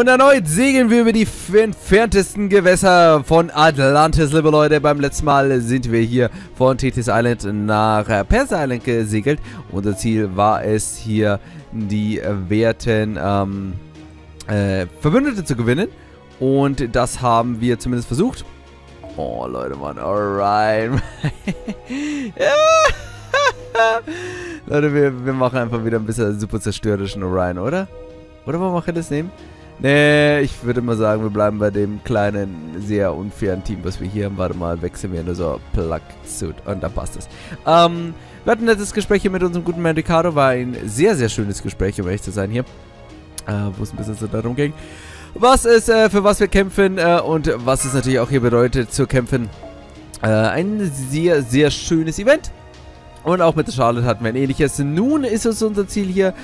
Und erneut segeln wir über die entferntesten Gewässer von Atlantis, liebe Leute. Beim letzten Mal sind wir hier von Tethys Island nach Persia Island gesegelt. Unser Ziel war es, hier die werten Verbündete zu gewinnen. Und das haben wir zumindest versucht. Oh, Leute, Mann, alright. Leute, wir machen einfach wieder ein bisschen super zerstörerischen Orion, oder? Oder wollen wir das nehmen? Nee, ich würde mal sagen, wir bleiben bei dem kleinen, sehr unfairen Team, was wir hier haben. Warte mal, wechseln wir nur so Plug-Suit und dann passt es. Wir hatten ein nettes Gespräch hier mit unserem guten Mann Ricardo. War ein sehr, sehr schönes Gespräch, um ehrlich zu sein hier. Wo es ein bisschen so darum ging, was ist, für was wir kämpfen und was es natürlich auch hier bedeutet zu kämpfen. Ein sehr, sehr schönes Event. Und auch mit der Charlotte hatten wir ein ähnliches. Nun ist es unser Ziel hier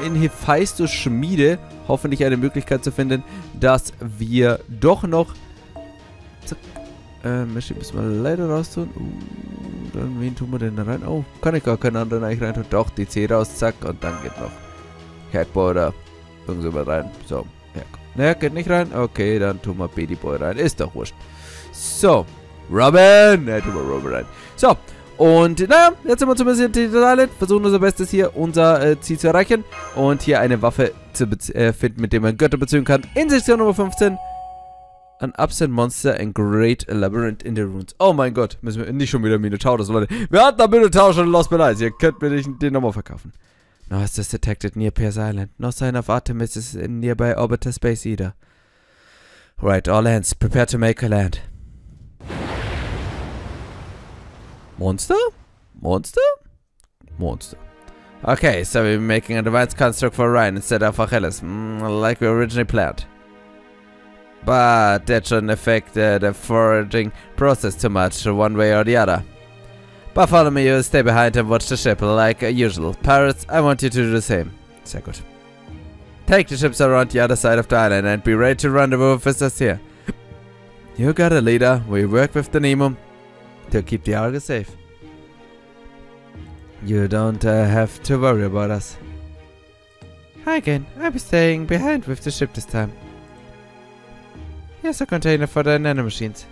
in Hephaistos Schmiede hoffentlich eine Möglichkeit zu finden, dass wir doch noch... Zack. Meschi müssen wir leider raus tun. Dann wen tun wir denn da rein? Oh, kann ich gar keinen anderen eigentlich rein tun. Doch, die C raus, zack. Und dann geht noch Hackboy oder irgend so rein. So, ja. Ne, geht nicht rein. Okay, dann tun wir Baby Boy rein. Ist doch wurscht. So, Robin. Ne, tun wir Robin rein. So. Und naja, jetzt sind wir zumindest in Tethys Island, versuchen unser Bestes hier, unser Ziel zu erreichen und hier eine Waffe zu finden, mit der man Götter bezwingen kann. In Sektion Nummer 15. An absent monster and great labyrinth in the ruins. Oh mein Gott, müssen wir nicht schon wieder Minotaurus, Leute. Wir hatten da Minotaurus schon in Lostbelt. Ihr könnt mir den nochmal verkaufen. No, is this detected near Persia Island. No sign of Artemis is in nearby orbital space either. Right, all hands, prepare to make a land. Monster? Monster? Monster. Okay, so we're making a device construct for Orion instead of Achilles, like we originally planned. But that shouldn't affect the foraging process too much, one way or the other. But follow me, you stay behind and watch the ship like usual. Pirates, I want you to do the same. Sehr gut. Take the ships around the other side of the island and be ready to rendezvous with us here. You got a leader, we work with the Nemo to keep the Argus safe. You don't have to worry about us. Hi again, I'll be staying behind with the ship this time. Here's a container for the nanomachines.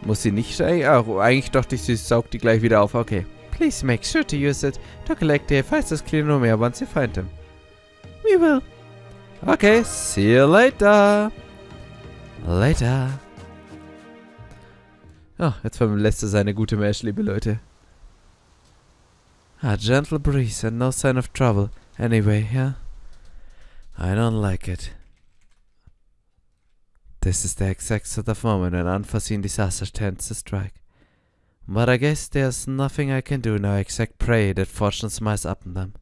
Muss sie nicht steigen? Ach, eigentlich dachte ich, sie saugt die gleich wieder auf. Okay. Please make sure to use it to collect the Hephaistos Klinomia once you find them. We will. Okay, see you later. Later. Oh, jetzt verlässt er seine gute Mesh, liebe Leute. A gentle breeze and no sign of trouble. Anyway, yeah? I don't like it. This is the exact sort of moment an unforeseen disaster tends to strike. But I guess there's nothing I can do now except pray that fortune smiles up on them.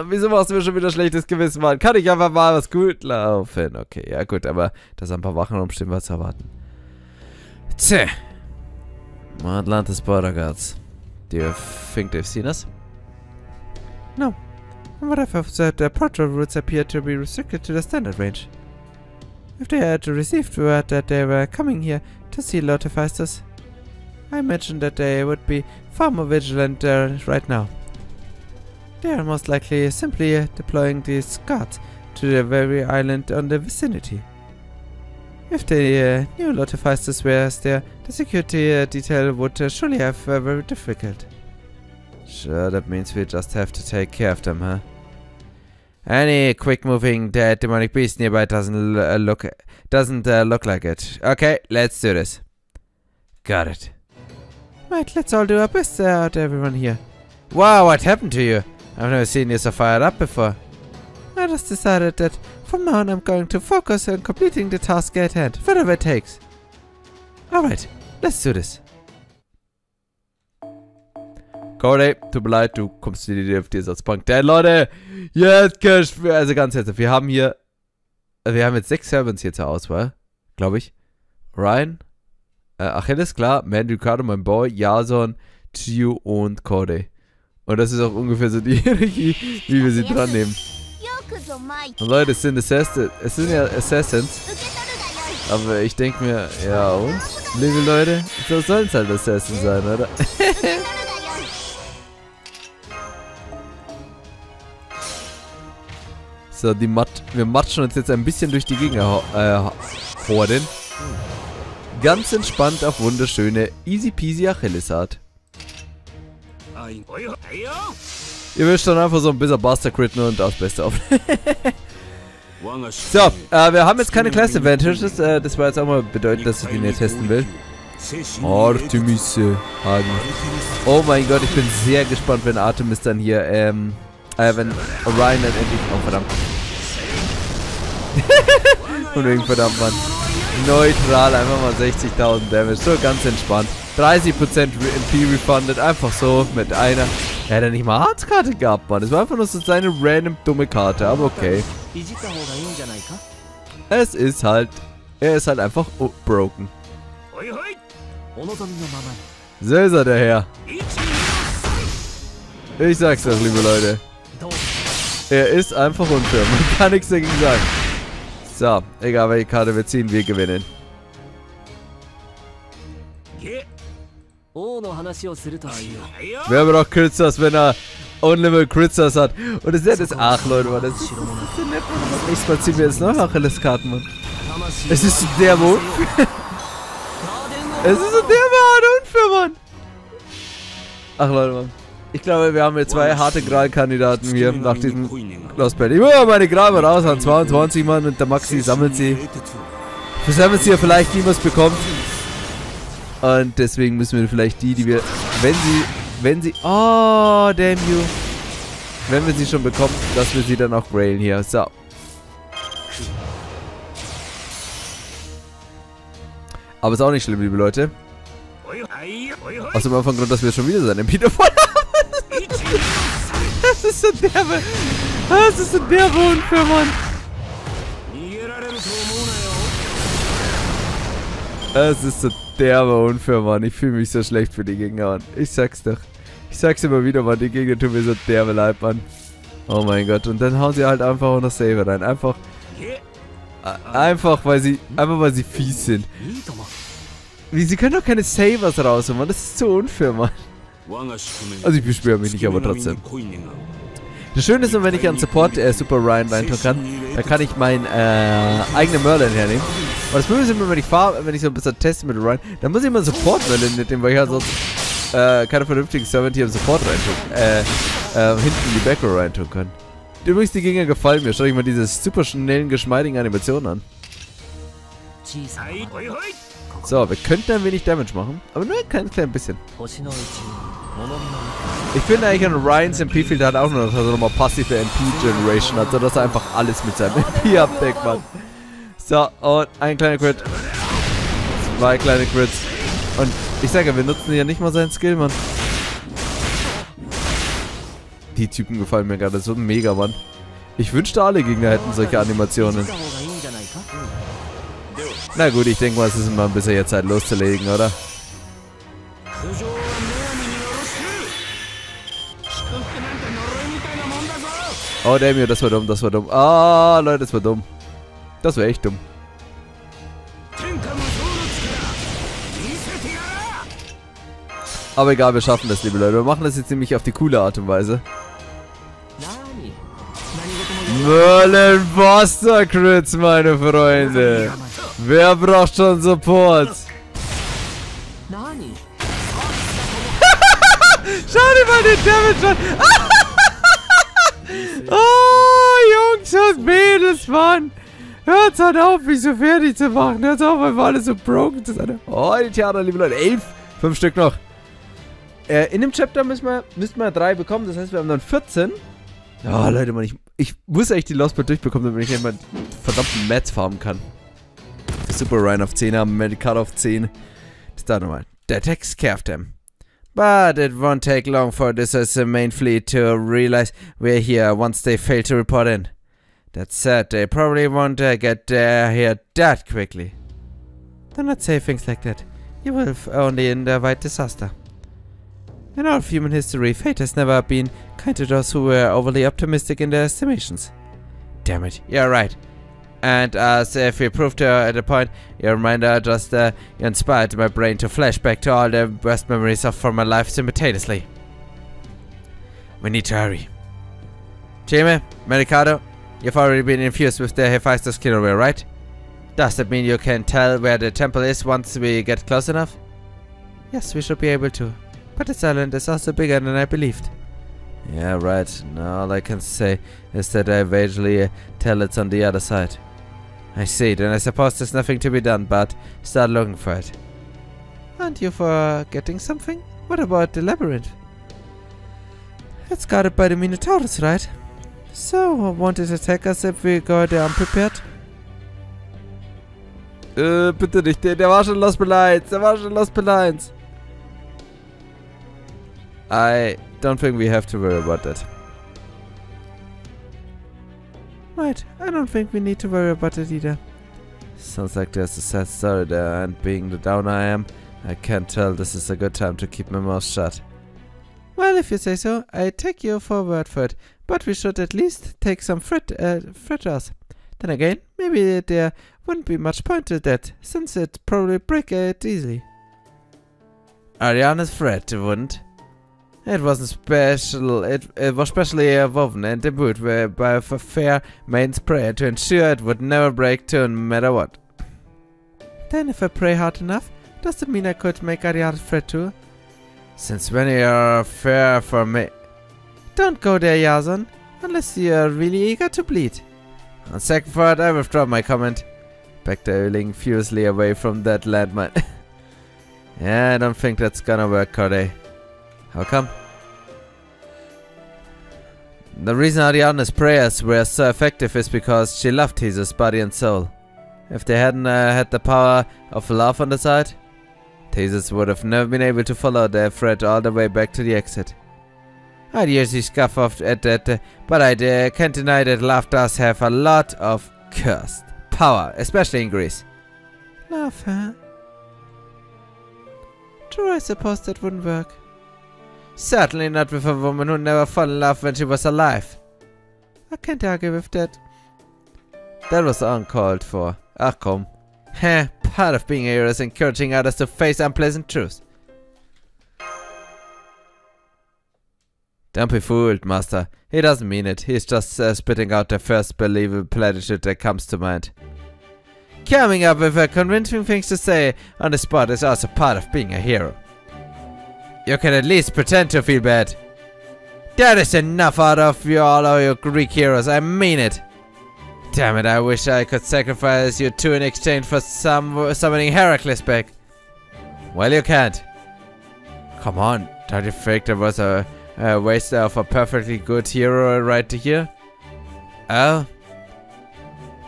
Wieso machst du mir schon wieder schlechtes Gewissen, Mann? Kann ich einfach mal was gut laufen? Okay, ja gut, aber dass ein paar Wachen rumstehen, was zu erwarten. Tja. Atlantis border guards. Do you think they've seen us? No. From what I've observed, their portal routes appear to be restricted to the standard range. If they had received word that they were coming here to see Lord Hephaistos, I imagine that they would be far more vigilant right now. They are most likely simply deploying these guards to the very island on the vicinity. If they knew Lord Hephaistos was there, the security detail would surely have very difficult. Sure, that means we just have to take care of them, huh? Any quick-moving dead demonic beast nearby doesn't look like it. Okay, let's do this. Got it. Right, let's all do our best out everyone here. Wow, what happened to you? I've never seen you so fired up before. I just decided that from now on I'm going to focus on completing the task at hand, whatever it takes. Alright, let's do this. Corey, tut mir leid, du kommst in die DFD-Satzbank. Denn Leute, jetzt also ganz herzlich, wir haben jetzt 6 Servants hier zur Auswahl, glaube ich. Ryan, Achilles, klar, Man, Ricardo, mein Boy, Jason, Chiu und Corey. Und das ist auch ungefähr so die Hierarchie, wie wir sie dran nehmen. Und Leute, es sind ja Assassins. Aber ich denke mir, ja und? Liebe Leute, so sollen es halt Assassins sein, oder? So, wir matschen uns jetzt ein bisschen durch die Gegner Horden. Ganz entspannt auf wunderschöne Easy Peasy Achillesart. Ihr wisst dann einfach so ein bisschen Buster Critten und das Beste auf. So, wir haben jetzt keine Class Advantages. Das war jetzt auch mal bedeutend, dass ich den jetzt testen will. Artemis Hagen. Oh mein Gott, ich bin sehr gespannt, wenn Artemis dann hier, wenn Orion dann endlich... Oh, verdammt. Und wegen verdammt, Mann. Neutral, einfach mal 60.000 Damage. So ganz entspannt. 30% MP refunded, einfach so mit einer. Er hat ja nicht mal Herzkarte gehabt, Mann. Es war einfach nur so seine random dumme Karte, aber okay. Es ist halt. Er ist halt einfach broken. So ist er, der Herr. Ich sag's doch, liebe Leute. Er ist einfach unfair. Man kann nichts dagegen sagen. So, egal welche Karte wir ziehen, wir gewinnen. Wer braucht Critters, wenn er Unlimited Critters hat? Und das ist ach Leute, Mann, das ist so nett. Nächstes Mal ziehen wir jetzt noch Achilleskarten, Mann. Es ist so derbe unfair. Es ist so derbe unfair, Mann. Ach Leute, Mann. Ich glaube, wir haben jetzt zwei harte Gralkandidaten hier nach diesem Lostbelt. Ich will ja meine Gral mal raus an 22, Mann, und der Maxi sammelt sie. Versammelt sie ja vielleicht, die was bekommt. Und deswegen müssen wir vielleicht die wir, wenn sie, oh, damn you. Wenn wir sie schon bekommen, dass wir sie dann auch grailen hier. So. Aber ist auch nicht schlimm, liebe Leute. Aus dem einfachen Grund, dass wir schon wieder seinen MP davon haben. Das ist so derbe. Das ist so derbe unfair, Mann. Es ist so derbe unfair, Mann. Ich fühle mich so schlecht für die Gegner, Mann. Ich sag's doch. Ich sag's immer wieder, Mann. Die Gegner tun mir so derbe leid, Mann. Oh mein Gott. Und dann hauen sie halt einfach auch noch Saver rein. Einfach, weil sie fies sind. Sie können doch keine Savers rausholen, Mann. Das ist so unfair, Mann. Also ich beschwöre mich nicht, aber trotzdem. Das Schöne ist, wenn ich an Support Super Ryan reintun kann, dann kann ich meinen eigenen Merlin hernehmen. Und das Blöde ist immer, wenn ich so ein bisschen teste mit Ryan, dann muss ich immer einen Support Merlin mitnehmen, weil ich halt sonst keine vernünftigen Servant hier im Support reintun, hinten die Backrow reintun kann. Übrigens, die Gegner gefallen mir. Schau ich mal diese super schnellen, geschmeidigen Animationen an. So, wir könnten ein wenig Damage machen, aber nur ein klein bisschen. Ich finde eigentlich an Ryans MP-Field hat auch nur, dass er nochmal passive MP-Generation hat, sodass er einfach alles mit seinem MP abdeckt, Mann. So, und ein kleiner Crit. Zwei kleine Crits. Und ich sage, wir nutzen ja nicht mal seinen Skill, Mann. Die Typen gefallen mir gerade so mega, Mann. Ich wünschte, alle Gegner hätten solche Animationen. Na gut, ich denke mal, es ist immer ein bisschen jetzt Zeit loszulegen, oder? Oh, Damien, das war dumm, das war dumm. Ah, Leute, das war dumm. Das war echt dumm. Aber egal, wir schaffen das, liebe Leute. Wir machen das jetzt nämlich auf die coole Art und Weise. Merlin Buster Crits, meine Freunde. Wer braucht schon Support? Schau dir mal den Damage an. Oh, Jungs und Mädels, Mann. Hört halt auf, mich so fertig zu machen. Hört auf, einfach alles so broken zu sein. Oh, die Theater, liebe Leute. 11. 5 Stück noch. In dem Chapter müssten wir 3 bekommen. Das heißt, wir haben dann 14. Oh, Leute, Mann, ich muss echt die Lostbelt durchbekommen, damit ich einmal verdammten Mats farmen kann. Super Ryan auf 10 haben, Medicat auf 10. Das da nochmal. Der Text carved him. But it won't take long for this as the main fleet to realize we're here once they fail to report in. That said, they probably won't get here that quickly. Do not say things like that. You will only invite disaster. In all of human history, fate has never been kind to those who were overly optimistic in their estimations. Damn it, you're right. And as if we proved at a point, your reminder just inspired my brain to flash back to all the best memories from my life simultaneously. We need to hurry. Jimmy, Mercado, You've already been infused with the Hephaestus killer wheel, right? Does that mean you can tell where the temple is once we get close enough? Yes, we should be able to. But this island is also bigger than I believed. Yeah, right. Now all I can say is that I vaguely tell it's on the other side. I see, then I suppose there's nothing to be done but start looking for it. Aren't you forgetting something? What about the labyrinth? It's guarded by the Minotaurus, right? So, won't it attack us if we go there unprepared? Bitte nicht, der war schon Lostbelt 1. I don't think we have to worry about that. Right, I don't think we need to worry about it either. Sounds like there's a sad story there, and being the downer I am, I can't tell this is a good time to keep my mouth shut. Well, if you say so, I take your word for it, but we should at least take some fritters. Then again, maybe there wouldn't be much point to that, since it'd probably break it easily. Ariana's threat, wouldn't? It wasn't special, it was specially woven and imbued by a fair maid's prayer to ensure it would never break to no matter what. Then if I pray hard enough, does that mean I could make Ariana's threat too? Since when you're fair for me? Don't go there, Yazan, unless you're really eager to bleed. On second thought, I withdraw my comment. Backdialing furiously away from that landmine. Yeah, I don't think that's gonna work, Corday. How come? The reason Ariana's prayers were so effective is because she loved Jesus body and soul. If they hadn't had the power of love on the side, Jesus would have never been able to follow their thread all the way back to the exit. I'd usually scoff off at that, but I can't deny that love does have a lot of cursed power, especially in Greece. Love, huh? True, I suppose that wouldn't work. Certainly not with a woman who never fell in love when she was alive. I can't argue with that. That was uncalled for. Ah, come. Heh, part of being a hero is encouraging others to face unpleasant truths. Don't be fooled, Master. He doesn't mean it. He's just spitting out the first believable platitude that comes to mind. Coming up with convincing things to say on the spot is also part of being a hero. You can at least pretend to feel bad. That is enough out of all of your Greek heroes, I mean it. Damn it, I wish I could sacrifice you two in exchange for summoning Heracles back. Well, you can't. Come on, don't you think there was a waste of a perfectly good hero right here? Oh?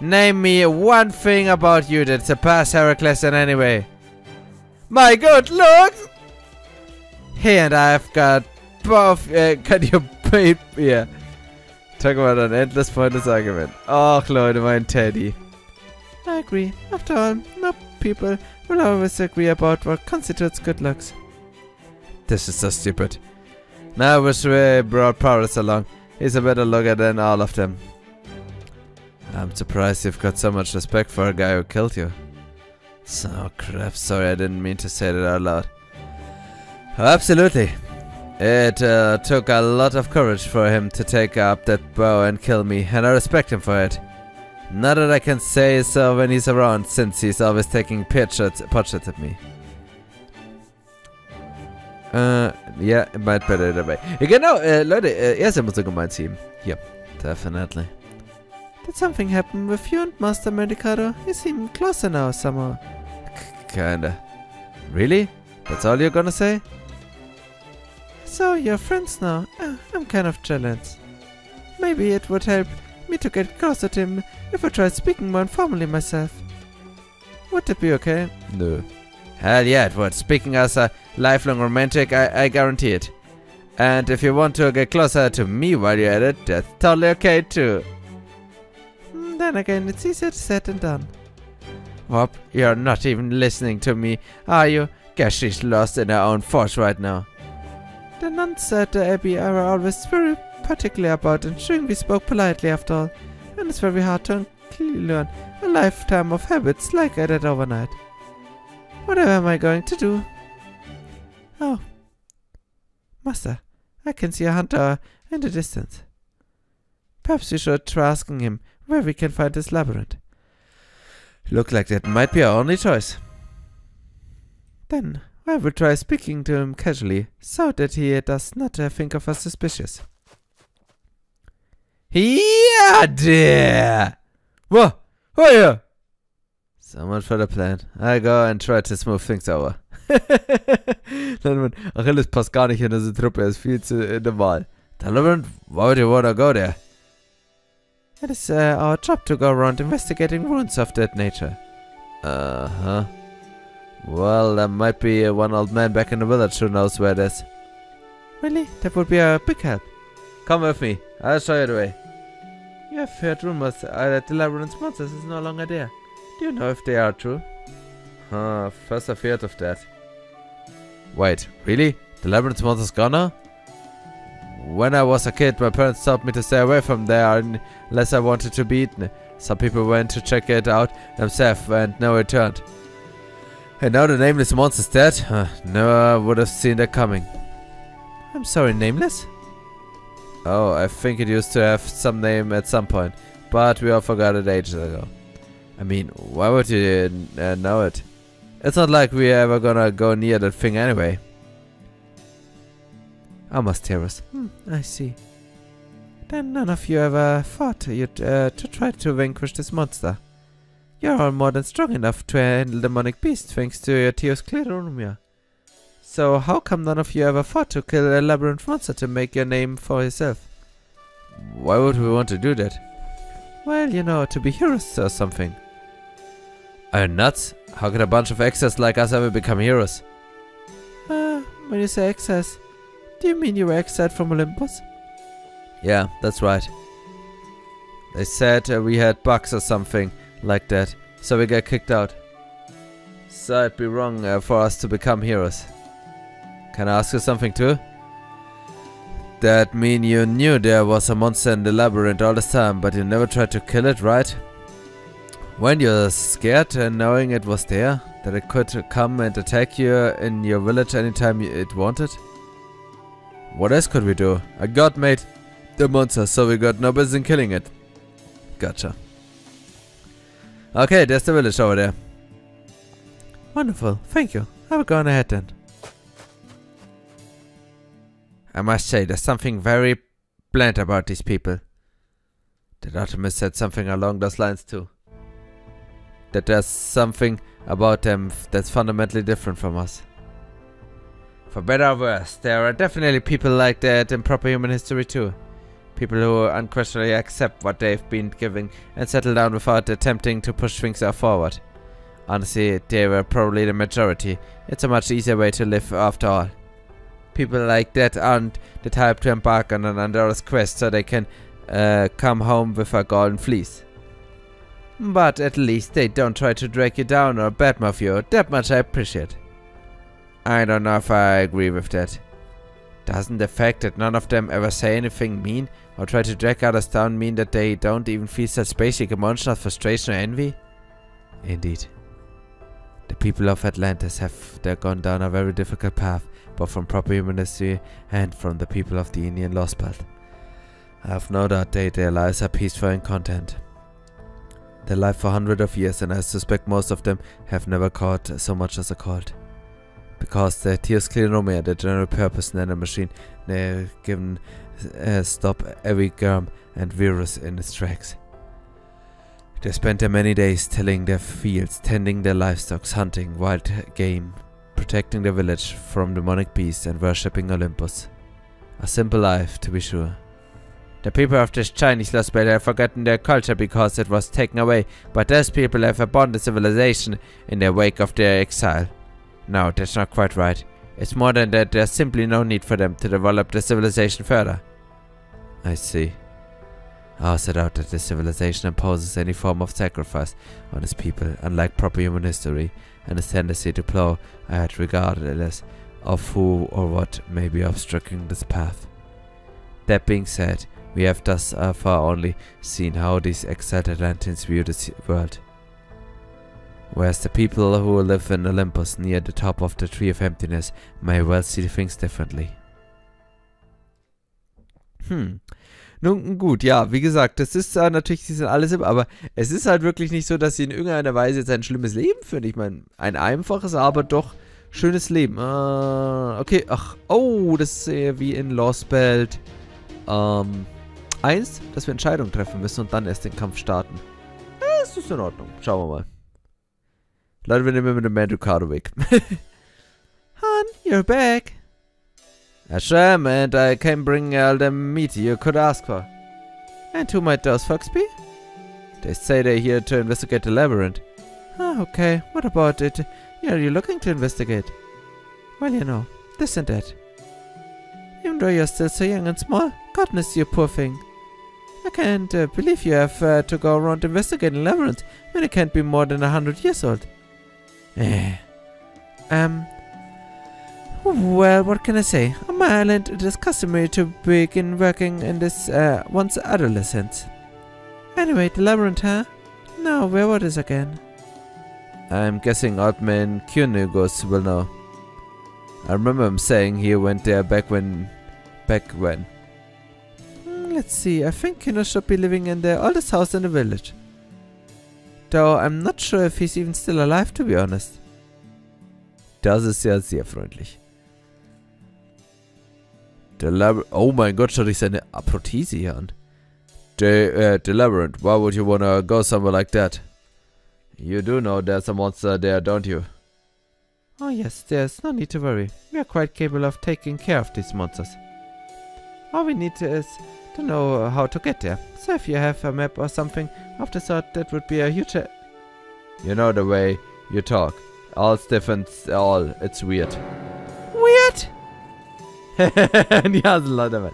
Name me one thing about you that surpassed Heracles in any way. My good looks! He and I have got both, can you beat here? Talk about an endless pointless argument. Och Leute, mein Teddy. I agree. After all, no people will always agree about what constitutes good looks. This is so stupid. Now I wish we brought Paris along. He's a better looker than all of them. I'm surprised you've got so much respect for a guy who killed you. So crap, sorry I didn't mean to say that out loud. Oh, absolutely. It took a lot of courage for him to take up that bow and kill me, and I respect him for it. Not that I can say so when he's around, since he's always taking potshots at me. Ja, meint beide dabei. Ja, genau, Leute, er ist immer so gemeint zu ihm. Hier, definitely. Did something happen with you and Master Medicado? You seem closer now, somehow. Kinda. Really? That's all you're gonna say? So, you're friends now. I'm kind of jealous. Maybe it would help me to get closer to him if I tried speaking more informally myself. Would that be okay? No. Hell yeah, it would. Speaking as a lifelong romantic, I guarantee it. And if you want to get closer to me while you're at it, that's totally okay too. Then again, it's easier said than done. Whoop, you're not even listening to me, are you? Guess she's lost in her own thoughts right now. The nuns at the Abbey are always very particular about ensuring we spoke politely after all, and it's very hard to learn a lifetime of habits like that overnight. Whatever am I going to do? Oh. Master, I can see a hunter in the distance. Perhaps we should try asking him where we can find this labyrinth. Look like that might be our only choice. Then I will try speaking to him casually, so that he does not think of us suspicious. Yeah, dear! Whoa! Oh yeah! So much for the plan. I go and try to smooth things over. Achilles passt gar nicht in diese Truppe, er ist viel zu in der Wahl. Labyrinth, why would you wanna go there? It is our job to go around investigating ruins of that nature. Uh-huh. Well, there might be one old man back in the village who knows where it is. Really? That would be a big help. Come with me. I'll show you the way. You have heard rumors that the labyrinth's monsters is no longer there. Do you know if they are true? Huh, first I've heard of that. Wait, really? The labyrinth's monster's gone now? When I was a kid, my parents told me to stay away from there unless I wanted to be eaten. Some people went to check it out themselves and never returned. And now the nameless monster's dead? Never would have seen that coming. I'm sorry, nameless? Oh, I think it used to have some name at some point, but we all forgot it ages ago. I mean, why would you know it? It's not like we're ever gonna go near that thing anyway. Almost heroes. I see. Then none of you ever thought you'd to try to vanquish this monster. You're all more than strong enough to handle the demonic beast thanks to your Theos Clearumia. So how come none of you ever thought to kill a labyrinth monster to make your name for yourself? Why would we want to do that? Well, you know, to be heroes or something. Are you nuts? How could a bunch of exiles like us ever become heroes? When you say exiles, do you mean you were exiled from Olympus? Yeah, that's right. They said we had bugs or something like that, so we got kicked out. So it'd be wrong for us to become heroes. Can I ask you something too? That mean you knew there was a monster in the labyrinth all this time, but you never tried to kill it, right? Weren't you scared knowing it was there? That it could come and attack you in your village anytime it wanted? What else could we do? A god made the monster, so we got no business in killing it. Gotcha. Okay, there's the village over there. Wonderful, thank you. I will go on ahead then. I must say, there's something very bland about these people. The Optimist said something along those lines too. That there's something about them that's fundamentally different from us. For better or worse, there are definitely people like that in proper human history too. People who unquestionably accept what they've been given and settle down without attempting to push things forward. Honestly, they were probably the majority. It's a much easier way to live after all. People like that aren't the type to embark on an endless quest so they can come home with a golden fleece. But at least they don't try to drag you down or badmouth you. That much I appreciate. I don't know if I agree with that. Doesn't the fact that none of them ever say anything mean or try to drag others down mean that they don't even feel such basic emotion of frustration or envy? Indeed. The people of Atlantis have gone down a very difficult path, both from proper human history and from the people of the Indian Lostbelt. I have no doubt their lives are peaceful and content. They live for hundreds of years, and I suspect most of them have never caught so much as a cold. Because the Theos Clearumia, the general purpose nanomachine, they're given stop every germ and virus in its tracks. They spent their many days tilling their fields, tending their livestock, hunting wild game, protecting their village from demonic beasts and worshipping Olympus. A simple life, to be sure. The people of this Chinese Lostbelt have forgotten their culture because it was taken away, but those people have abandoned civilization in the wake of their exile. No, that's not quite right. It's more than that, there's simply no need for them to develop the civilization further. I see. I also doubt that the civilization imposes any form of sacrifice on its people, unlike proper human history, and its tendency to plow ahead regardless of who or what may be obstructing this path. That being said, we have thus far only seen how these exiled Atlanteans view this world. Whereas the people who live in Olympus near the top of the Tree of Emptiness may well see things differently. Nun gut, ja, wie gesagt, das ist natürlich, sie sind alles aber es ist halt wirklich nicht so, dass sie in irgendeiner Weise jetzt ein schlimmes Leben führen. Ich meine, ein einfaches, aber doch schönes Leben. Okay, ach, oh, das ist wie in Lostbelt 1, dass wir Entscheidungen treffen müssen und dann erst den Kampf starten. Das ist in Ordnung, schauen wir mal. Leute, wir nehmen mit dem Manducado weg. Hon, you're back. Hashem, and I came bring all the meat you could ask for. And who might those folks be? They say they're here to investigate the labyrinth. Ah, okay. What about it? Are you looking to investigate? Well, you know, this and that. Even though you're still so young and small, goodness, you poor thing. I can't believe you have to go around investigating labyrinths when you can't be more than 100 years old. Well, what can I say? On my island, it is customary to begin working in this once adolescent. Anyway, the labyrinth, huh? Now, where was this again? I'm guessing old man Kynugos will know. I remember him saying he went there back when. Let's see, I think Kino should be living in the oldest house in the village. Though I'm not sure if he's even still alive, to be honest. Das ist ja sehr freundlich. Oh mein Gott, schau dich seine Prothese hier an. The Labyrinth, why would you wanna go somewhere like that? You do know there's a monster there, don't you? Oh yes, there's no need to worry. We are quite capable of taking care of these monsters. All we need is to know how to get there. So if you have a map or something of the sort, that would be a huge... You know the way you talk. All stiff and all. It's weird. Weird? Die Hasenleute, man.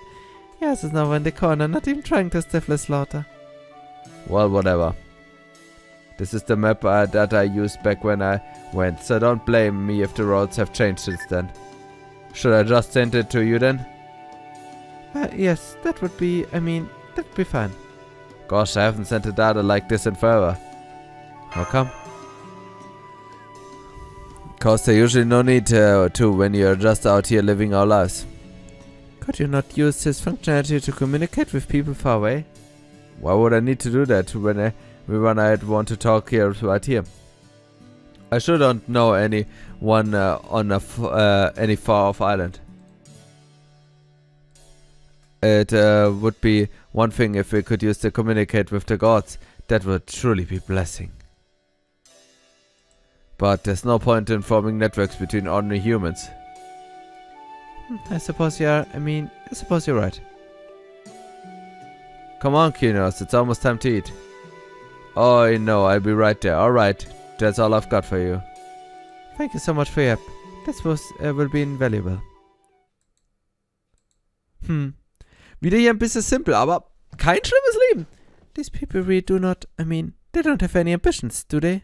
Yes, it's now in the corner, not even trying to stifle slaughter. Well, whatever. This is the map that I used back when I went, so don't blame me if the roads have changed since then. Should I just send it to you then? Yes, that would be, that'd be fine. Gosh, I haven't sent a data like this in forever. How come? Cause there's usually no need to when you're just out here living our lives. Could you not use this functionality to communicate with people far away? Why would I need to do that when I'd want to talk here right here? I sure don't know anyone on any far-off island. It would be one thing if we could use to communicate with the gods. That would truly be a blessing. But there's no point in forming networks between ordinary humans. I suppose you're right. Come on, Kinos, it's almost time to eat. Oh, I know, I'll be right there. Alright, that's all I've got for you. Thank you so much for your help. This will be invaluable. Wieder hier ein bisschen simpel, aber kein schlimmes Leben. These people really do not, they don't have any ambitions, do they?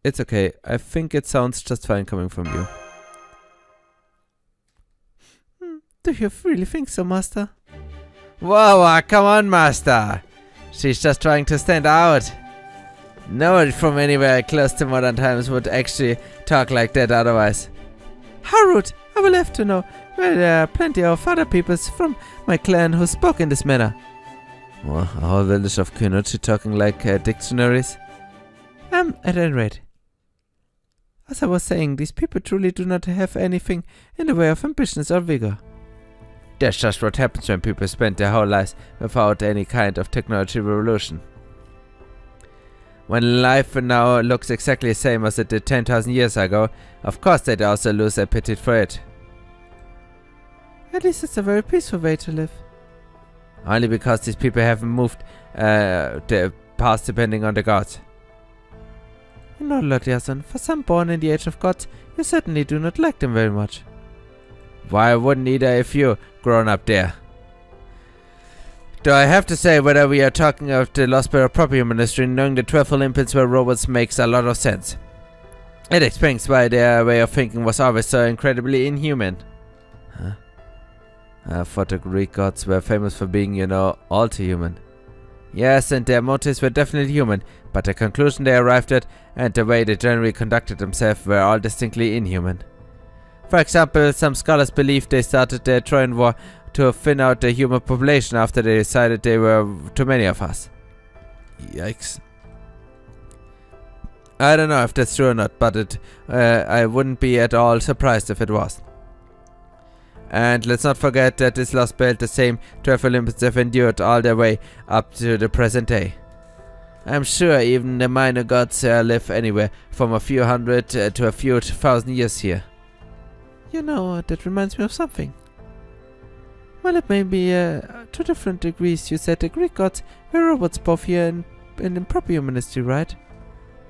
It's okay. I think it sounds just fine coming from you. Do you really think so, Master? Whoa, come on, Master. She's just trying to stand out. No one from anywhere close to modern times would actually talk like that otherwise. How rude. I will have to know. Well, there are plenty of other peoples from my clan who spoke in this manner. Well, a whole village of Kunochi talking like dictionaries? At any rate. As I was saying, these people truly do not have anything in the way of ambitions or vigor. That's just what happens when people spend their whole lives without any kind of technology revolution. When life now looks exactly the same as it did 10,000 years ago, of course they'd also lose their appetite for it. At least it's a very peaceful way to live. Only because these people haven't moved their past depending on the gods. You know, Lord Yasun, for some born in the age of gods, you certainly do not like them very much. Why wouldn't either if you grown up there? Though I have to say, whether we are talking of the Lostbelt property ministry, knowing the 12 Olympians were robots makes a lot of sense. It explains why their way of thinking was always so incredibly inhuman. Huh? I thought the Greek gods were famous for being, you know, all too human. Yes, and their motives were definitely human, but the conclusion they arrived at and the way they generally conducted themselves were all distinctly inhuman. For example, some scholars believe they started the Trojan War to thin out the human population after they decided there were too many of us. Yikes. I don't know if that's true or not, but I wouldn't be at all surprised if it was. And let's not forget that this Lostbelt, the same 12 Olympians have endured all their way up to the present day. I'm sure even the minor gods live anywhere from a few hundred to a few thousand years here. You know, that reminds me of something. Well, it may be to different degrees. You said the Greek gods were robots both here and in proper humanity, right?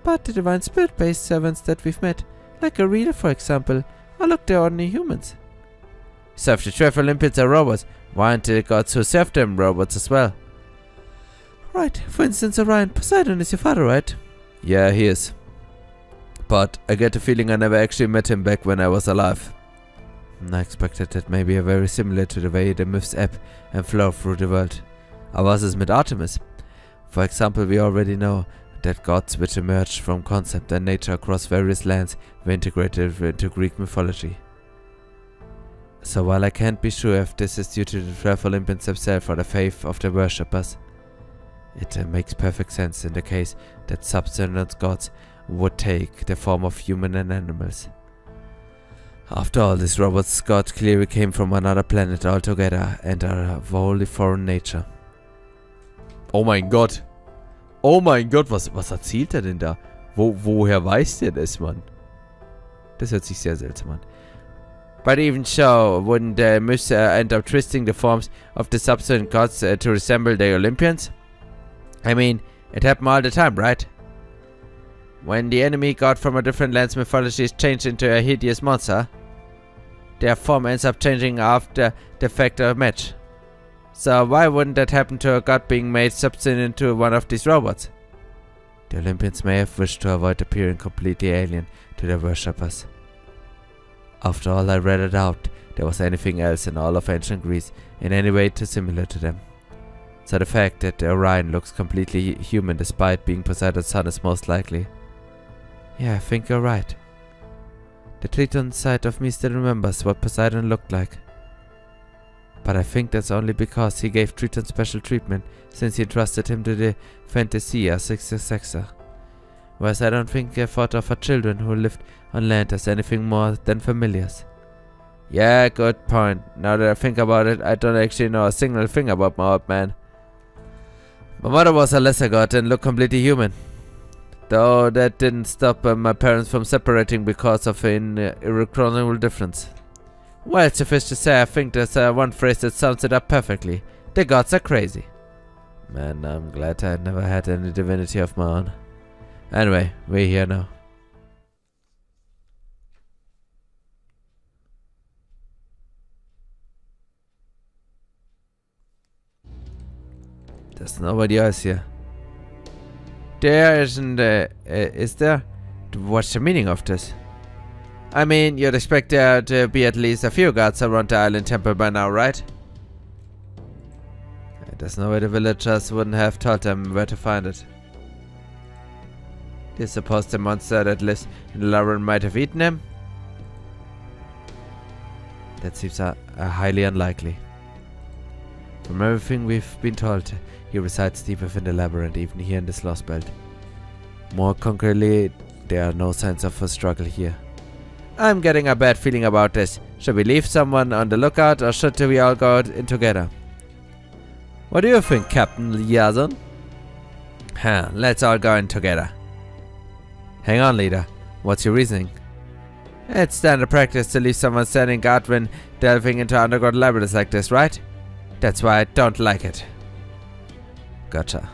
But the divine spirit-based servants that we've met, like Aurelia for example, are look, they're ordinary humans. So if the 12 Olympians are robots, why aren't the gods who serve them robots as well? Right, for instance Orion, Poseidon is your father, right? Yeah, he is. But I get the feeling I never actually met him back when I was alive. I expected that maybe very similar to the way the myths ebb and flow through the world. How was this with Artemis? For example, we already know that gods which emerged from concept and nature across various lands were integrated into Greek mythology. So while I can't be sure if this is due to the 12 Olympians themselves or the faith of the worshippers, it makes perfect sense in the case that substance gods would take the form of human and animals. After all, this robot's god clearly came from another planet altogether and are of wholly foreign nature. Oh mein Gott! Oh mein Gott, was erzählt er denn da? Woher weiß der das, Mann? Das hört sich sehr seltsam an. But even so, wouldn't the myths end up twisting the forms of the subsequent gods to resemble the Olympians? I mean, it happened all the time, right? When the enemy god from a different land's mythology is changed into a hideous monster, their form ends up changing after the fact of a match. So why wouldn't that happen to a god being made substitute into one of these robots? The Olympians may have wished to avoid appearing completely alien to their worshippers. After all, I read it out, there was anything else in all of ancient Greece in any way too similar to them. So the fact that Orion looks completely human despite being Poseidon's son is most likely. Yeah, I think you're right. The Triton side of me still remembers what Poseidon looked like. But I think that's only because he gave Triton special treatment since he entrusted him to the Fantasia successor. Whereas I don't think I thought of our children who lived on land as anything more than familiars. Yeah, good point. Now that I think about it, I don't actually know a single thing about my old man. My mother was a lesser god and looked completely human. Though that didn't stop my parents from separating because of an irreconcilable difference. Well, suffice to say, I think there's one phrase that sums it up perfectly. The gods are crazy. Man, I'm glad I never had any divinity of my own. Anyway, we're here now. There's nobody else here. There isn't, is there? What's the meaning of this? I mean, you'd expect there to be at least a few guards around the island temple by now, right? There's no way the villagers wouldn't have told them where to find it. Do you suppose the monster that lives in the labyrinth might have eaten him? That seems highly unlikely. From everything we've been told, he resides deep within the labyrinth, even here in this Lostbelt. More concretely, there are no signs of a struggle here. I'm getting a bad feeling about this. Should we leave someone on the lookout, or should we all go in together? What do you think, Captain Jason? Let's all go in together. Hang on, leader. What's your reasoning? It's standard practice to leave someone standing guard when delving into underground labyrinths like this, right? That's why I don't like it. Gotcha.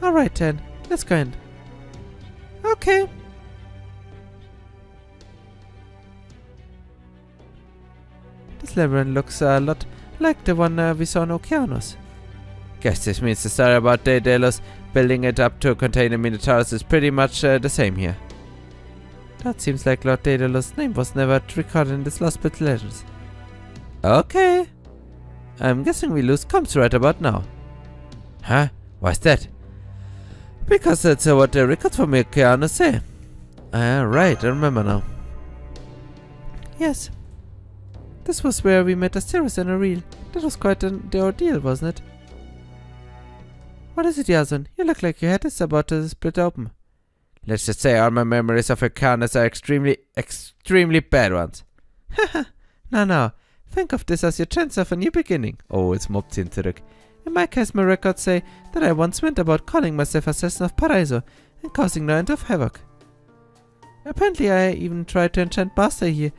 Alright then, let's go in. Okay. This labyrinth looks a lot like the one we saw in Okeanos. Guess this means the story about Daedalus building it up to contain the Minotaurus is pretty much the same here. That seems like Lord Daedalus' name was never recorded in this Lostbelt legends. Okay. I'm guessing we lose comms right about now. Huh? Why's that? Because that's what the records from Okeanos say. Right, I remember now. Yes. This was where we met Asteris and Ariel. That was quite the ordeal, wasn't it? What is it, Yasun? You look like your head is about to split open. Let's just say all my memories of Arcanus are extremely bad ones. Haha, no. Think of this as your chance of a new beginning. Oh, jetzt mobbt sie ihn zurück. In my case, my records say that I once went about calling myself Assassin of Paraiso and causing no end of havoc. Apparently, I even tried to enchant Master here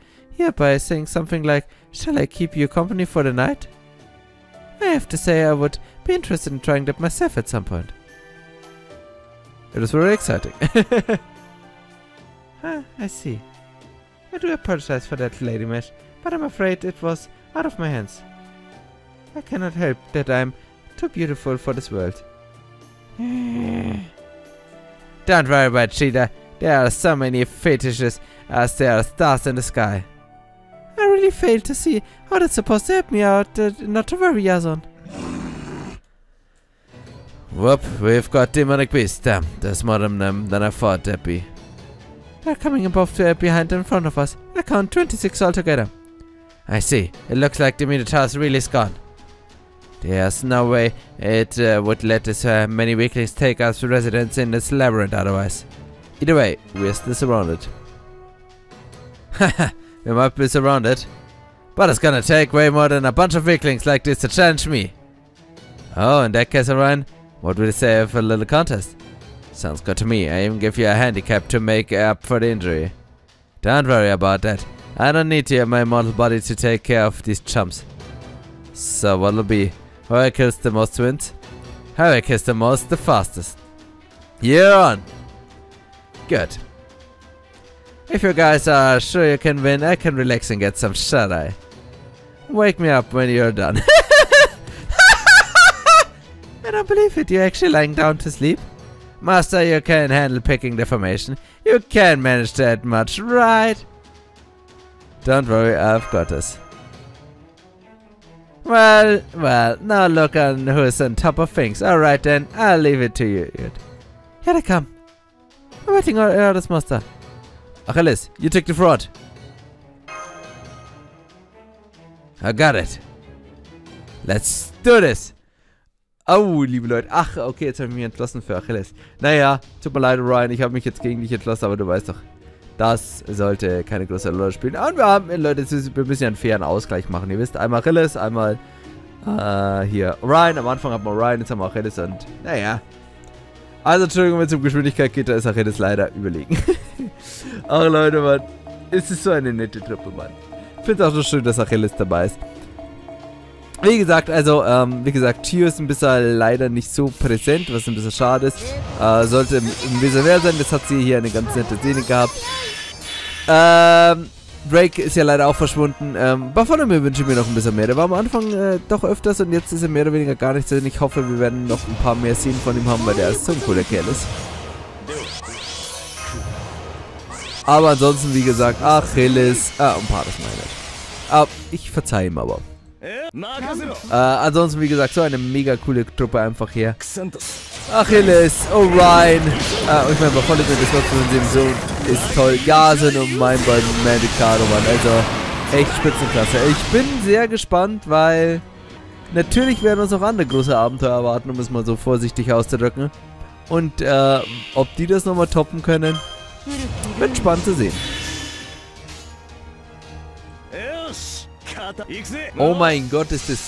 by saying something like, "Shall I keep you company for the night?" I have to say I would be interested in trying that myself at some point. It was very exciting. I see. I do apologize for that, Lady Mesh, but I'm afraid it was out of my hands. I cannot help that I'm too beautiful for this world. Don't worry about Cheetah. There are so many fetishes as there are stars in the sky. I really fail to see how that's supposed to help me out, not to worry, Yasun. Whoop, we've got demonic beasts. Damn, there's more of them than I thought there'd be. They're coming above behind and in front of us. I count 26 altogether. I see. It looks like the Minotaur's really gone. There's no way it would let this many weaklings take us residence in this labyrinth otherwise. Either way, we're still surrounded. Haha, we might be surrounded. But it's gonna take way more than a bunch of weaklings like this to challenge me. Oh, in that case, Orion, what would you say of a little contest? Sounds good to me. I even give you a handicap to make up for the injury. Don't worry about that. I don't need my mortal body to take care of these chumps. So what'll be? Whoever kills the most wins? Whoever kills the most, the fastest. You're on! Good. If you guys are sure you can win, I can relax and get some shut-eye. Wake me up when you're done. I don't believe it. You're actually lying down to sleep? Master, you can handle picking the formation. You can manage that much, right? Don't worry, I've got this. Well, now look on who's on top of things. Alright then, I'll leave it to you. Here they come. I'm waiting on orders, Master. Achilles, you take the fraud. I got it. Let's do this. Oh, liebe Leute. Ach, okay, jetzt habe ich mich entschlossen für Achilles. Naja, tut mir leid, Ryan, ich habe mich jetzt gegen dich entschlossen, aber du weißt doch, das sollte keine große Rolle spielen. Und wir haben, Leute, wir müssen ja einen fairen Ausgleich machen. Ihr wisst, einmal Achilles, einmal hier Ryan. Am Anfang hat man Ryan, jetzt haben wir Achilles und naja. Also, Entschuldigung, wenn es um Geschwindigkeit geht, da ist Achilles leider überlegen. Ach, Leute, Mann. Es ist so eine nette Truppe, Mann. Ich finde es auch so schön, dass Achilles dabei ist. Wie gesagt, also, Tio ist ein bisschen leider nicht so präsent, was ein bisschen schade ist. Sollte im Wiederherstellung sein, das hat sie hier eine ganz nette Szene gehabt. Drake ist ja leider auch verschwunden. Von mir wünsche ich mir noch ein bisschen mehr. Der war am Anfang doch öfters und jetzt ist er mehr oder weniger gar nichts. Und ich hoffe, wir werden noch ein paar mehr Szenen von ihm haben, weil der ist so ein cooler Kerl ist. Aber ansonsten, wie gesagt, Achilles, ein paar das meine. Ich verzeihe ihm aber. Ansonsten, wie gesagt, so eine mega coole Truppe einfach hier. Achilles, Orion, ich meine, bei Volley das Wort von dem Sohn ist toll. Yasun und mein beiden Mandicado, Mann. Also, echt Spitzenklasse. Ich bin sehr gespannt, weil natürlich werden uns auch andere große Abenteuer erwarten, um es mal so vorsichtig auszudrücken. Und, ob die das nochmal toppen können, wird spannend zu sehen. Oh mein Gott, ist das...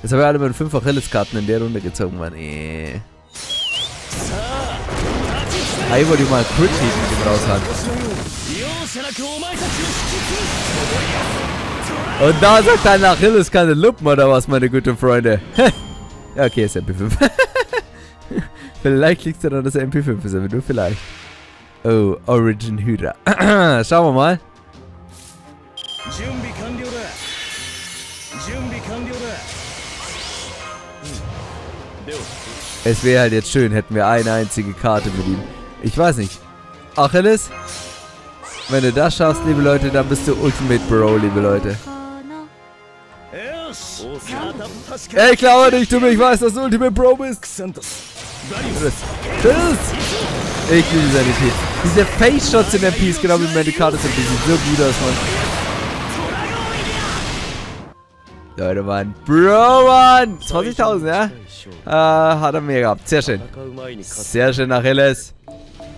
Jetzt haben wir alle mit 5 Achilles-Karten in der Runde gezogen, Mann. Hier wollte ich mal Crit mit dem raushauen. Und da sagt ein Achilles keine Luppen oder was, meine guten Freunde. Ja, okay, ist MP5. Vielleicht liegt es daran, dass er MP5 ist, aber nur vielleicht. Oh, Origin Hydra. Schauen wir mal. Es wäre halt jetzt schön, hätten wir eine einzige Karte mit ihm. Ich weiß nicht. Achilles? Wenn du das schaffst, liebe Leute, dann bist du Ultimate Bro, liebe Leute. Ey, glaube nicht, du, ich weiß, dass du Ultimate Bro bist. Tschüss. Ich liebe seine Piece. Diese Face-Shots in der Piece, genau wie meine Karte sind, die sehen so gut aus, Mann. Leute, Mann. Bro, Mann. 20.000, ja? Hat er mehr gehabt. Sehr schön. Sehr schön, Achilles.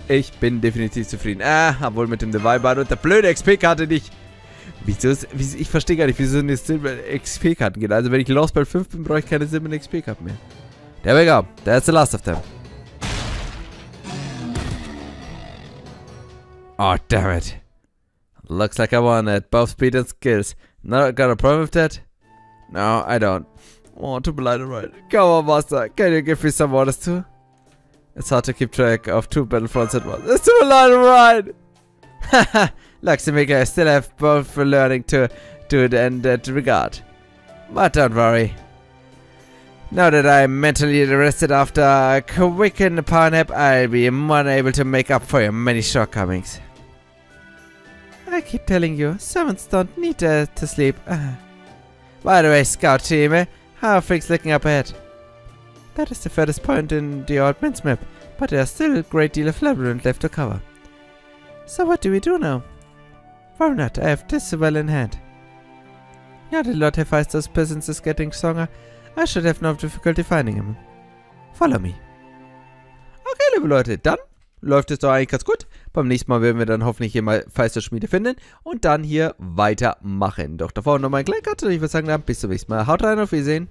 Ich bin definitiv zufrieden. Obwohl mit dem Device und der blöde XP-Karte nicht. Ich verstehe gar nicht, wieso eine silberne XP-Karten geht. Also wenn ich Lostbelt 5 bin, brauche ich keine silbernen XP-Karten mehr. There we go. That's the last of them. Oh, damn it. Looks like I won at both speed and skills. Not got a problem with that? No, I don't. Oh, too blind and right. Come on, Master. Can you give me some orders too? It's hard to keep track of 2 battlefronts at once. It's too blind and right. Haha. Luxembourg, I still have both for learning to do it in that regard. But don't worry. Now that I'm mentally rested after a quick power nap, I'll be more than able to make up for your many shortcomings. I keep telling you, servants don't need to sleep. By the way, Scout Team, how are things looking up ahead? That is the furthest point in the old man's map, but there's still a great deal of labyrinth left to cover. So what do we do now? Why not? I have this well in hand. Now that Lord Hephaestus' presence is getting stronger, I should have no difficulty finding him. Follow me. Okay, liebe Leute, dann läuft es doch eigentlich ganz gut. Beim nächsten Mal werden wir dann hoffentlich hier mal Feistes Schmiede finden und dann hier weitermachen. Doch davor noch mal ein kleiner Cut und ich würde sagen, dann bis zum nächsten Mal. Haut rein, auf Wiedersehen.